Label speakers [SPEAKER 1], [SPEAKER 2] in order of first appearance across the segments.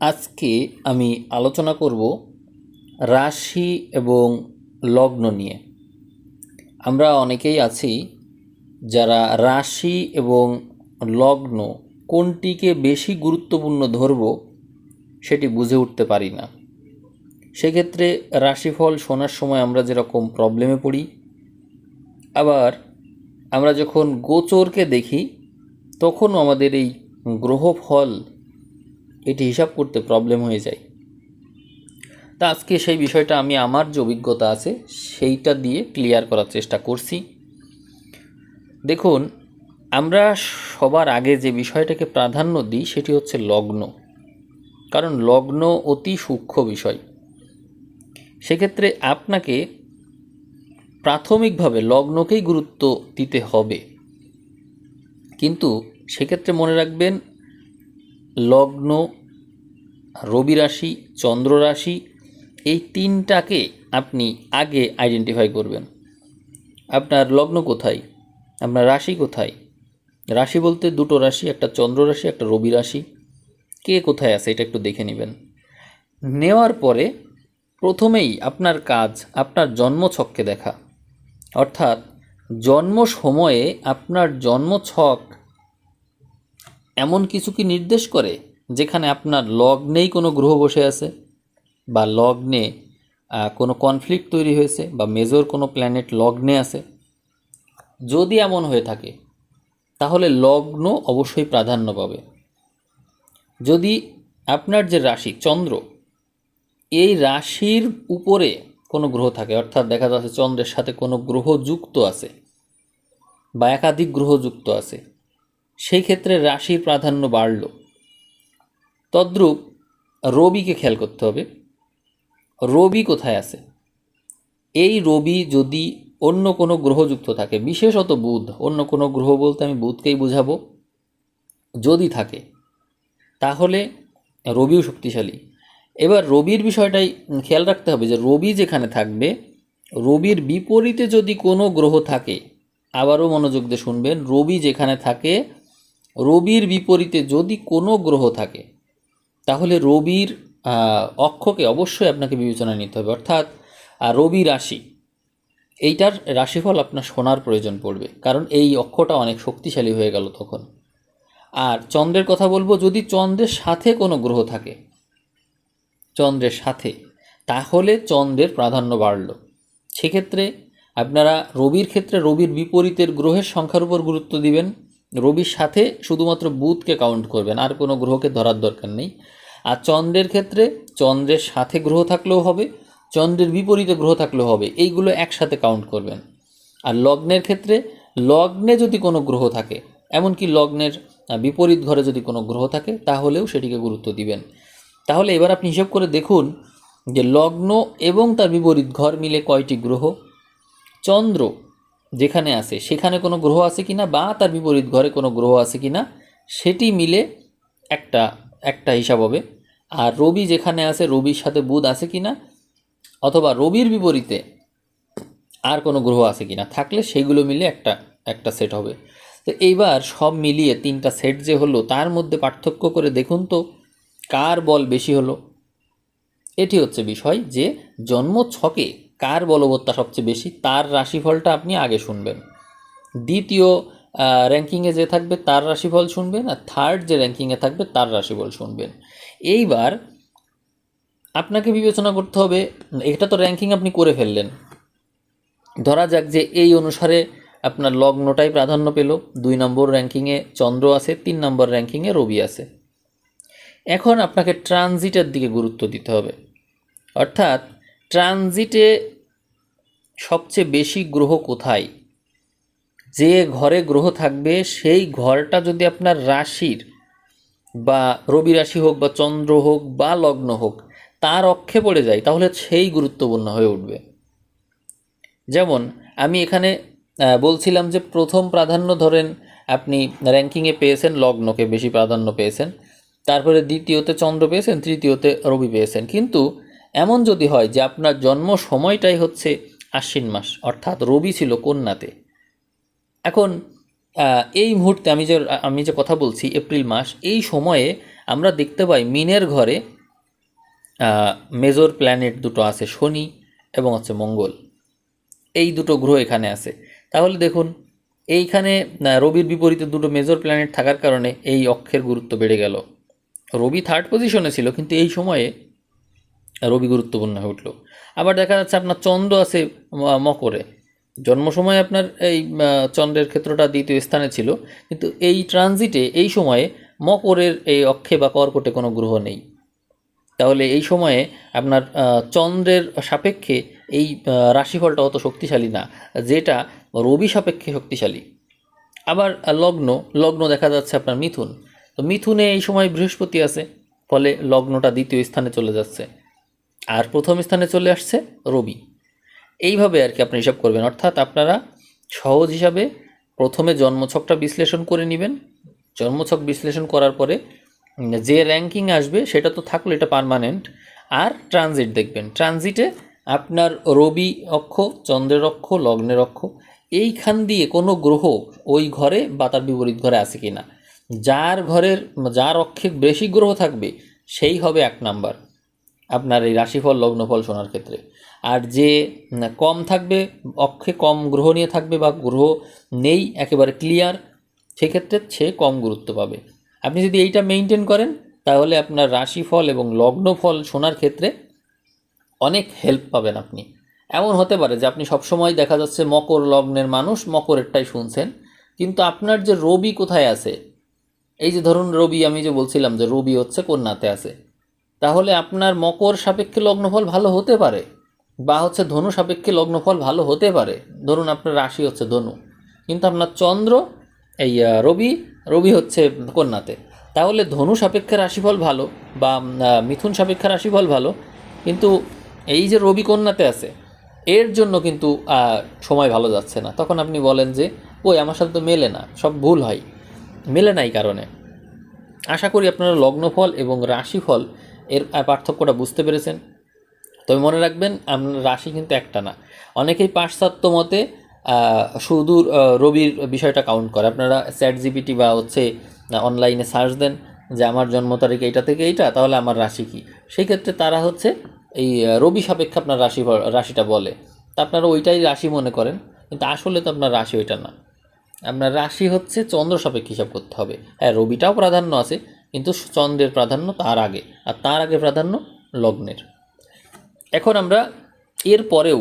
[SPEAKER 1] আজকে আমি আলোচনা করব রাশি এবং লগ্ন নিয়ে। আমরা অনেকেই আছি যারা রাশি এবং লগ্ন কোনটিকে বেশি গুরুত্বপূর্ণ ধরব সেটি বুঝে উঠতে পারি না। সেক্ষেত্রে রাশিফল শোনার সময় আমরা যেরকম প্রবলেমে পড়ি, আবার আমরা যখন গোচরকে দেখি তখনও আমাদের এই গ্রহফল এটি হিসাব করতে প্রবলেম হয়ে যায়। তা আজকে সেই বিষয়টা আমি আমার যে অভিজ্ঞতা আছে সেইটা দিয়ে ক্লিয়ার করার চেষ্টা করছি। দেখুন, আমরা সবার আগে যে বিষয়টাকে প্রাধান্য দিই সেটি হচ্ছে লগ্ন, কারণ লগ্ন অতি সূক্ষ্ম বিষয়। সেক্ষেত্রে আপনাকে প্রাথমিকভাবে লগ্নকেই গুরুত্ব দিতে হবে, কিন্তু সেক্ষেত্রে মনে রাখবেন লগ্ন, রবি রাশি, চন্দ্র রাশি এই তিনটাকে আপনি আগে আইডেন্টিফাই করবেন। আপনার লগ্ন কোথায়, আপনার রাশি কোথায়। রাশি বলতে দুটো রাশি, একটা চন্দ্র রাশি, একটা রবি রাশি। কে কোথায় আছে এটা একটু দেখে নেবেন। নেওয়ার পরে প্রথমেই আপনার কাজ আপনার জন্মছককে দেখা, অর্থাৎ জন্ম সময়ে আপনার জন্মছক এমন কিছু কি নির্দেশ করে যেখানে আপনার লগ্নেই কোনো গ্রহ বসে আছে, বা লগ্নে কোনো কনফ্লিক্ট তৈরি হয়েছে, বা মেজর কোনো প্ল্যানেট লগ্নে আছে। যদি এমন হয়ে থাকে তাহলে লগ্ন অবশ্যই প্রাধান্য পাবে। যদি আপনার যে রাশি চন্দ্র, এই রাশির উপরে কোনো গ্রহ থাকে, অর্থাৎ দেখা যাচ্ছে চন্দ্রের সাথে কোনো গ্রহ যুক্ত আছে বা একাধিক গ্রহ যুক্ত আছে, সেই ক্ষেত্রে রাশির প্রাধান্য বাড়ল। তদ্রূপ রবিকে খেয়াল করতে হবে, রবি কোথায় আছে। এই রবি যদি অন্য কোনো গ্রহযুক্ত থাকে, বিশেষত বুধ, অন্য কোনো গ্রহ বলতে আমি বুধকেই বোঝাবো, যদি থাকে তাহলে রবিও শক্তিশালী। এবার রবির বিষয়টাই খেয়াল রাখতে হবে যে রবি যেখানে থাকবে, রবির বিপরীতে যদি কোনো গ্রহ থাকে, আবারও মনোযোগ দিয়ে শুনবেন, রবি যেখানে থাকে রবির বিপরীতে যদি কোনো গ্রহ থাকে তাহলে রবির অক্ষকে অবশ্যই আপনাকে বিবেচনায় নিতে হবে, অর্থাৎ রবি রাশি এইটার রাশিফল আপনার শোনার প্রয়োজন পড়বে, কারণ এই অক্ষটা অনেক শক্তিশালী হয়ে গেল তখন। আর চন্দ্রের কথা বলবো, যদি চন্দ্রের সাথে কোনো গ্রহ থাকে, চন্দ্রের সাথে, তাহলে চন্দ্রের প্রাধান্য বাড়ল। সেক্ষেত্রে আপনারা রবির ক্ষেত্রে রবির বিপরীতের গ্রহের সংখ্যার উপর গুরুত্ব দিবেন, রবির সাথে শুধুমাত্র বুধকে কাউন্ট করবেন, আর কোনো গ্রহকে ধরার দরকার নেই। আর চন্দ্রের ক্ষেত্রে চন্দ্রের সাথে গ্রহ থাকলেও হবে, চন্দ্রের বিপরীতে গ্রহ থাকলেও হবে, এইগুলো একসাথে কাউন্ট করবেন। আর লগ্নের ক্ষেত্রে লগ্নে যদি কোনো গ্রহ থাকে, এমনকি লগ্নের বিপরীত ঘরে যদি কোনো গ্রহ থাকে, তাহলেও সেটিকে গুরুত্ব দিবেন। তাহলে এবার আপনি হিসাব করে দেখুন যে লগ্ন এবং তার বিপরীত ঘর মিলে কয়টি গ্রহ, চন্দ্র যেখানে আছে সেখানে কোনো গ্রহ আছে কিনা, বা তার বিপরীত ঘরে কোনো গ্রহ আছে কিনা, সেটি মিলে একটা একটা হিসাব হবে। আর রবি যেখানে আছে রবির সাথে বুধ আছে কিনা, অথবা রবির বিপরীতে আর কোনো গ্রহ আছে কিনা, থাকলে সেইগুলো মিলে একটা একটা সেট হবে। তো এইবার সব মিলিয়ে তিনটা সেট যে হলো, তার মধ্যে পার্থক্য করে দেখুন তো কার বল বেশি হলো। এটি হচ্ছে বিষয় যে জন্ম ছকে কার বলবত্তা সবচেয়ে বেশি, তার রাশিফলটা আপনি আগে শুনবেন। দ্বিতীয় র্যাঙ্কিংয়ে যে থাকবে তার রাশিফল শুনবেন, আর থার্ড যে র্যাঙ্কিংয়ে থাকবে তার রাশিফল শুনবেন। এইবার আপনাকে বিবেচনা করতে হবে, এটা তো র্যাঙ্কিং আপনি করে ফেললেন, ধরা যাক যে এই অনুসারে আপনার লগ্নটাই প্রাধান্য পেল, 2 নম্বর র্যাঙ্কিংয়ে চন্দ্র আছে, 3 নম্বর র্যাঙ্কিংয়ে রবি আছে। এখন আপনাকে ট্রানজিটের দিকে গুরুত্ব দিতে হবে, অর্থাৎ ট্রানজিটে সবচেয়ে বেশি গ্রহ কোথায়, যে ঘরে গ্রহ থাকবে সেই ঘরটা যদি আপনার রাশির বা রবি রাশি হোক বা চন্দ্র হোক বা লগ্ন হোক তার অক্ষে পড়ে যায়, তাহলে সেই গুরুত্বপূর্ণ হয়ে উঠবে। যেমন আমি এখানে বলছিলাম যে প্রথম প্রাধান্য ধরেন আপনি র্যাঙ্কিংয়ে পেয়েছেন লগ্নকে বেশি প্রাধান্য পেয়েছেন, তারপরে দ্বিতীয়তে চন্দ্র পেয়েছেন, তৃতীয়তে রবি পেয়েছেন। কিন্তু এমন যদি হয় যে আপনার জন্ম সময়টাই হচ্ছে আশ্বিন মাস, অর্থাৎ রবি ছিল কন্যাতে, এখন এই মুহূর্তে আমি যে কথা বলছি এপ্রিল মাস, এই সময়ে আমরা দেখতে পাই মিনের ঘরে মেজর প্ল্যানেট দুটো আছে, শনি এবং হচ্ছে মঙ্গল, এই দুটো গ্রহ এখানে আছে। তাহলে দেখুন এইখানে রবির বিপরীতে দুটো মেজর প্ল্যানেট থাকার কারণে এই অক্ষের গুরুত্ব বেড়ে গেল। রবি থার্ড পজিশনে ছিল, কিন্তু এই সময়ে রবি গুরুত্বপূর্ণ হয়ে উঠল। আবার দেখা যাচ্ছে আপনার চন্দ্র আছে মকরে, জন্ম সময় আপনার এই চন্দ্রের ক্ষেত্রটা দ্বিতীয় স্থানে ছিল, কিন্তু এই ট্রানজিটে এই সময়ে মকরের এই অক্ষে বা কর্কটে কোনো গ্রহ নেই। তাহলে এই সময়ে আপনার চন্দ্রের সাপেক্ষে এই রাশিফলটা অত শক্তিশালী না, যেটা রবি সাপেক্ষে শক্তিশালী। আবার লগ্ন, লগ্ন দেখা যাচ্ছে আপনার মিথুন, তো মিথুনে এই সময় বৃহস্পতি আছে, ফলে লগ্নটা দ্বিতীয় স্থানে চলে যাচ্ছে, আর প্রথম স্থানে চলে আসছে রবি। এইভাবে আর কি আপনি হিসাব করবেন, অর্থাৎ আপনারা সহজ হিসাবে প্রথমে জন্মছকটা বিশ্লেষণ করে নেবেন। জন্মছক বিশ্লেষণ করার পরে যে র্যাঙ্কিং আসবে সেটা তো থাকলো, এটা পার্মানেন্ট। আর ট্রানজিট দেখবেন, ট্রানজিটে আপনার রবি অক্ষ, চন্দ্রের অক্ষ, লগ্নের অক্ষ, এইখান দিয়ে কোনো গ্রহ ওই ঘরে বা তার বিপরীত ঘরে আছে কি না। যার অক্ষে বেশি গ্রহ থাকবে সেই হবে 1 নাম্বার আপনার এই রাশিফল লগ্নফল শোনার ক্ষেত্রে। আর যে কম থাকবে, অক্ষে কম গ্রহ নিয়ে থাকবে বা গ্রহ নেই একেবারে ক্লিয়ার, সেক্ষেত্রে সে কম গুরুত্ব পাবে। আপনি যদি এইটা মেনটেন করেন তাহলে আপনার রাশিফল এবং লগ্নফল শোনার ক্ষেত্রে অনেক হেল্প পাবেন আপনি। এমন হতে পারে যে আপনি সবসময় দেখা যাচ্ছে মকর লগ্নের মানুষ, মকরেরটাই শুনছেন, কিন্তু আপনার যে রবি কোথায় আছে, এই যে ধরুন রবি, আমি যে বলছিলাম যে রবি হচ্ছে কন্যাতে আছে, তাহলে আপনার মকর সাপেক্ষে লগ্নফল ভালো হতে পারে, বা হচ্ছে ধনু সাপেক্ষে লগ্নফল ভালো হতে পারে। ধরুন আপনার রাশি হচ্ছে ধনু, কিন্তু আপনার চন্দ্র এই রবি হচ্ছে কন্যাতে, তাহলে ধনু সাপেক্ষে রাশিফল ভালো বা মিথুন সাপেক্ষে রাশিফল ভালো, কিন্তু এই যে রবি কন্যাতে আছে এর জন্য কিন্তু সময় ভালো যাচ্ছে না। তখন আপনি বলেন যে ওই আমার সাথে তো মেলে না, সব ভুল হয়, মেলে না এই কারণে। আশা করি আপনারা লগ্নফল এবং রাশিফল এর পার্থক্যটা বুঝতে পেরেছেন। তবে মনে রাখবেন আপনার রাশি কিন্তু একটা না, অনেকেই পাশ্চাত্য মতে শুধু রবির বিষয়টা কাউন্ট করে। আপনারা ChatGPT বা হচ্ছে অনলাইনে সার্চ দেন যে আমার জন্ম তারিখ এইটা থেকে এইটা, তাহলে আমার রাশি কী, সেই ক্ষেত্রে তারা হচ্ছে এই রবি সাপেক্ষে আপনার রাশিটা বলে, তা আপনারা ওইটাই রাশি মনে করেন, কিন্তু আসলে তো আপনার রাশি ওইটা না। আপনার রাশি হচ্ছে চন্দ্র সাপেক্ষে হিসাব করতে হবে। হ্যাঁ, রবিটাও প্রাধান্য আছে, কিন্তু চন্দ্রের প্রাধান্য তার আগে, আর তার আগে প্রাধান্য লগ্নের। এখন আমরা এর পরেও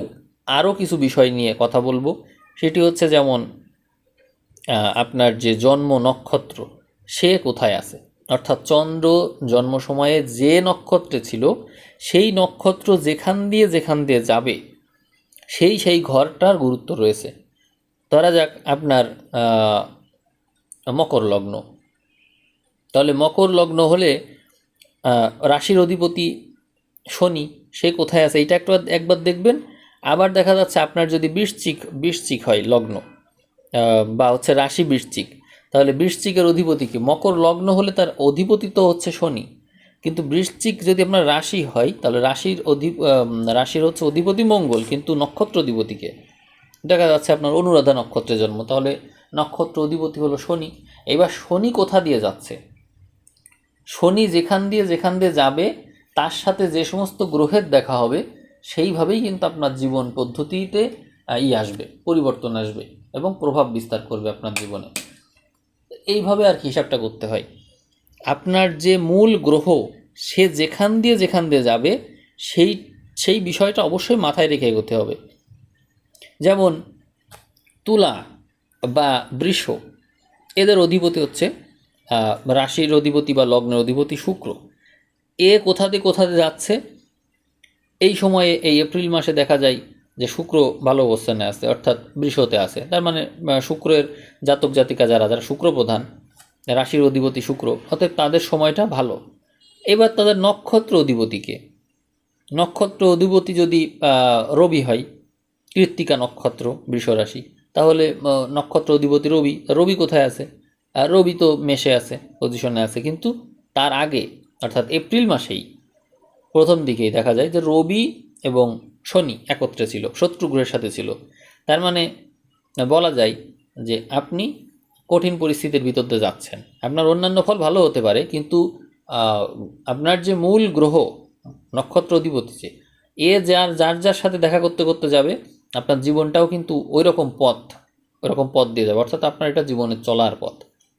[SPEAKER 1] আরও কিছু বিষয় নিয়ে কথা বলবো, সেটি হচ্ছে যেমন আপনার যে জন্ম নক্ষত্র সে কোথায় আছে, অর্থাৎ চন্দ্র জন্ম সময়ে যে নক্ষত্রে ছিল সেই নক্ষত্র যেখান দিয়ে যাবে সেই ঘরটার গুরুত্ব রয়েছে। ধরা যাক আপনার মকর লগ্ন, তাহলে মকর লগ্ন হলে রাশির অধিপতি শনি, সে কোথায় আছে এইটা একবার দেখবেন। আবার দেখা যাচ্ছে আপনার যদি বৃশ্চিক হয় লগ্ন বা হচ্ছে রাশি বৃশ্চিক, তাহলে বৃশ্চিকের অধিপতি কি, মকর লগ্ন হলে তার অধিপতি তো হচ্ছে শনি, কিন্তু বৃশ্চিক যদি আপনার রাশি হয় তাহলে রাশির হচ্ছে অধিপতি মঙ্গল, কিন্তু নক্ষত্র অধিপতিকে দেখা যাচ্ছে আপনার অনুরাধা নক্ষত্রে জন্ম, তাহলে নক্ষত্র অধিপতি হলো শনি। এবার শনি কোথা দিয়ে যাচ্ছে, শনি যেখান দিয়ে যাবে তার সাথে যে সমস্ত গ্রহের দেখা হবে সেইভাবেই কিন্তু আপনার জীবন পদ্ধতিতে আসবে, পরিবর্তন আসবে এবং প্রভাব বিস্তার করবে আপনার জীবনে। এইভাবে আর কি হিসাবটা করতে হয়। আপনার যে মূল গ্রহ সে যেখান দিয়ে যাবে সেই বিষয়টা অবশ্যই মাথায় রেখে এগোতে হবে। যেমন তুলা বা বৃষ, এদের অধিপতি হচ্ছে রাশির অধিপতি বা লগ্নের অধিপতি শুক্র। এ কোথাতে যাচ্ছে, এই সময়ে এই এপ্রিল মাসে দেখা যায় যে শুক্র ভালো অবস্থানে আছে, অর্থাৎ বৃষতে আছে, তার মানে শুক্রের জাতক জাতিকা যারা শুক্র প্রধান, রাশির অধিপতি শুক্র, অর্থাৎ তাদের সময়টা ভালো। এবার তাদের নক্ষত্র অধিপতি যদি রবি হয়, কৃত্তিকা নক্ষত্র বৃষ রাশি, তাহলে নক্ষত্র অধিপতি রবি কোথায় আছে, রবি তো মেষে আছে, পজিশনে আছে, কিন্তু তার আগে অর্থাৎ এপ্রিল মাসেই প্রথম দিকেই দেখা যায় যে রবি এবং শনি একত্রে ছিল, শত্রু গ্রহের সাথে ছিল। তার মানে বলা যায় যে আপনি কঠিন পরিস্থিতির ভিতর দিয়ে যাচ্ছেন, আপনার অন্যান্য ফল ভালো হতে পারে, কিন্তু আপনার যে মূল গ্রহ নক্ষত্র অধিপতি যে যার যার যার সাথে দেখা করতে করতে যাবে, আপনার জীবনটাও কিন্তু ওইরকম পথ দিয়ে যাবে, অর্থাৎ আপনার এটা জীবনের চলার পথ,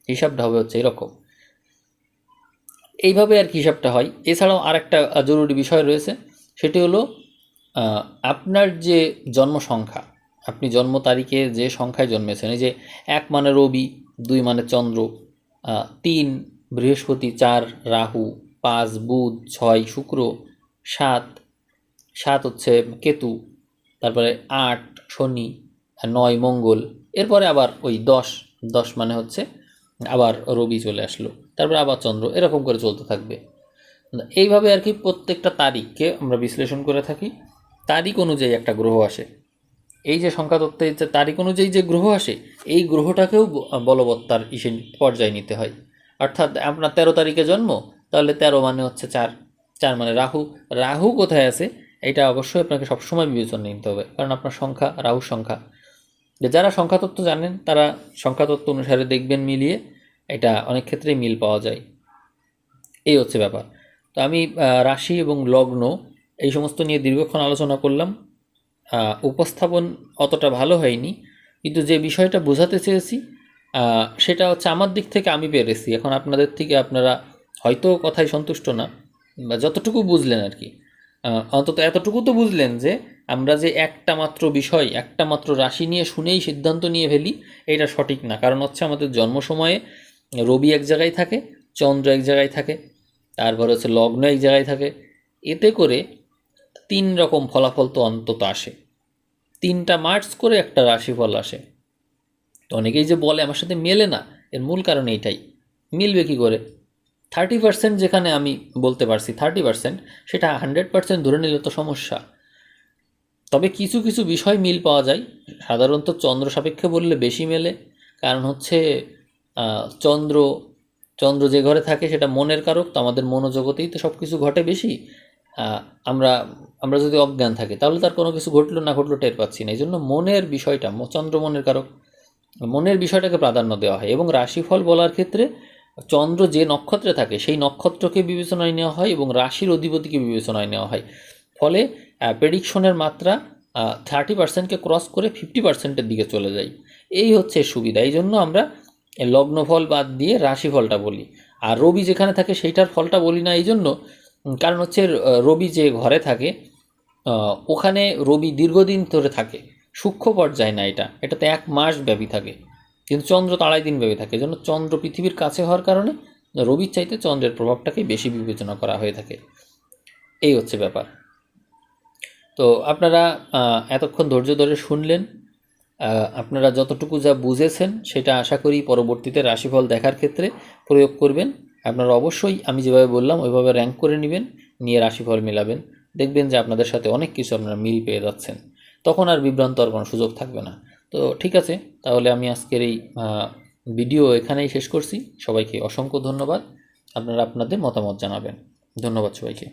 [SPEAKER 1] হিসাবটা হবে হচ্ছে এরকম। এইভাবে আর কি হিসাবটা হয়। এছাড়াও আরেকটা জরুরি বিষয় রয়েছে, সেটি হলো আপনার যে জন্ম সংখ্যা, আপনি জন্ম তারিখে যে সংখ্যায় জন্মেছেন, এই যে 1 মানে রবি, 2 মানে চন্দ্র, 3 বৃহস্পতি, 4 রাহু, 5 বুধ, 6 শুক্র, 7 7 হচ্ছে কেতু, তারপরে 8 শনি, আর 9 মঙ্গল, এরপরে আবার ওই 10 মানে হচ্ছে আবার রবি চলে আসলো, তারপরে আবার চন্দ্র, এরকম করে চলতে থাকবে। এইভাবে আর কি প্রত্যেকটা তারিখকে আমরা বিশ্লেষণ করে থাকি। তারিখ অনুযায়ী একটা গ্রহ আসে, এই যে সংখ্যা তত্ত্বের যে তারিখ অনুযায়ী যে গ্রহ আসে, এই গ্রহটাকেও বলবত্তার পর্যায়ে নিতে হয়। অর্থাৎ আপনার 13 তারিখে জন্ম, তাহলে 13 মানে হচ্ছে 4, 4 মানে রাহু, রাহু কোথায় আছে এটা অবশ্যই আপনাকে সবসময় বিবেচনা নিতে হবে, কারণ আপনার সংখ্যা রাহুর সংখ্যা। যারা সংখ্যাতত্ত্ব জানেন তারা সংখ্যাতত্ত্ব অনুসারে দেখবেন মিলিয়ে, এটা অনেক ক্ষেত্রেই মিল পাওয়া যায়। এই হচ্ছে ব্যাপার। তো আমি রাশি এবং লগ্ন এই সমস্ত নিয়ে দীর্ঘক্ষণ আলোচনা করলাম। উপস্থাপন অতটা ভালো হয়নি, কিন্তু যে বিষয়টা বোঝাতে চেয়েছি সেটা হচ্ছে আমার দিক থেকে আমি পেরেছি। এখন আপনাদের থেকে আপনারা হয়তো কথায় সন্তুষ্ট না, বা যতটুকু বুঝলেন আর কি, অন্তত এতটুকু তো বুঝলেন যে আমরা যে একটা মাত্র বিষয়, একটা মাত্র রাশি নিয়ে শুনেই সিদ্ধান্ত নিয়ে ফেলি, এটা সঠিক না। কারণ হচ্ছে আমাদের জন্ম সময়ে রবি এক জায়গায় থাকে, চন্দ্র এক জায়গায় থাকে, তারপর হচ্ছে লগ্ন এক জায়গায় থাকে। এতে করে 3 রকম ফলাফল তো অন্তত আসে, 3টা মার্চ করে একটা রাশিফল আসে। তো অনেকেই যে বলে আমার সাথে মেলে না, এর মূল কারণ এইটাই। মিলবে কী করে? 30% যেখানে আমি বলতে পারছি 30%, সেটা 100% ধরে নিলে তো সমস্যা। তবে কিছু কিছু বিষয় মিল পাওয়া যায়, সাধারণত চন্দ্র সাপেক্ষে বললে বেশি মেলে। কারণ হচ্ছে চন্দ্র চন্দ্র যে ঘরে থাকে সেটা মনের কারক, তো আমাদের মনোজগতেই তো সব কিছু ঘটে বেশি। আমরা আমরা যদি অজ্ঞান থাকি তাহলে তার কোনো কিছু ঘটলো না ঘটলো টের পাচ্ছি না। এই জন্য মনের বিষয়টা, চন্দ্র মনের কারক, মনের বিষয়টাকে প্রাধান্য দেওয়া হয়। এবং রাশিফল বলার ক্ষেত্রে চন্দ্র যে নক্ষত্রে থাকে সেই নক্ষত্রকে বিবেচনায় নেওয়া হয় এবং রাশির অধিপতিকে বিবেচনায় নেওয়া হয়। ফলে প্রেডিকশনের মাত্রা 30%কে ক্রস করে 50%-এর দিকে চলে যায়। এই হচ্ছে সুবিধা। এই জন্য আমরা লগ্নফল বাদ দিয়ে রাশিফলটা বলি। আর রবি যেখানে থাকে সেইটার ফলটা বলি না, এই জন্য কারণ হচ্ছে রবি যে ঘরে থাকে ওখানে রবি দীর্ঘদিন ধরে থাকে, সূক্ষ্ম পর্যায়ে না, এটাতে 1 মাস ব্যাপী থাকে, কিন্তু চন্দ্র তো 2.5 দিন ব্যাপী থাকে। এজন্য চন্দ্র পৃথিবীর কাছে হওয়ার কারণে রবির চাইতে চন্দ্রের প্রভাবটাকে বেশি বিবেচনা করা হয়ে থাকে। এই হচ্ছে ব্যাপার। তো আপনারা এতক্ষণ ধৈর্য ধরে শুনলেন। আপনারা যতটুকু যা বুঝেছেন সেটা আশা করি পরবর্তীতে রাশিফল দেখার ক্ষেত্রে প্রয়োগ করবেন। আপনারা অবশ্যই আমি যেভাবে বললাম ওইভাবে র্যাঙ্ক করে নেবেন, নিয়ে রাশিফল মেলাবেন। দেখবেন যে আপনাদের সাথে অনেক কিছু আপনারা মিল পেয়ে যাচ্ছেন, তখন আর বিভ্রান্ত হওয়ার কোনো সুযোগ থাকবে না। তো ঠিক আছে, তাহলে আমি আজকের এই ভিডিও এখানেই শেষ করছি। সবাইকে অসংখ্য ধন্যবাদ। আপনারা আপনাদের মতামত জানাবেন। ধন্যবাদ সবাইকে।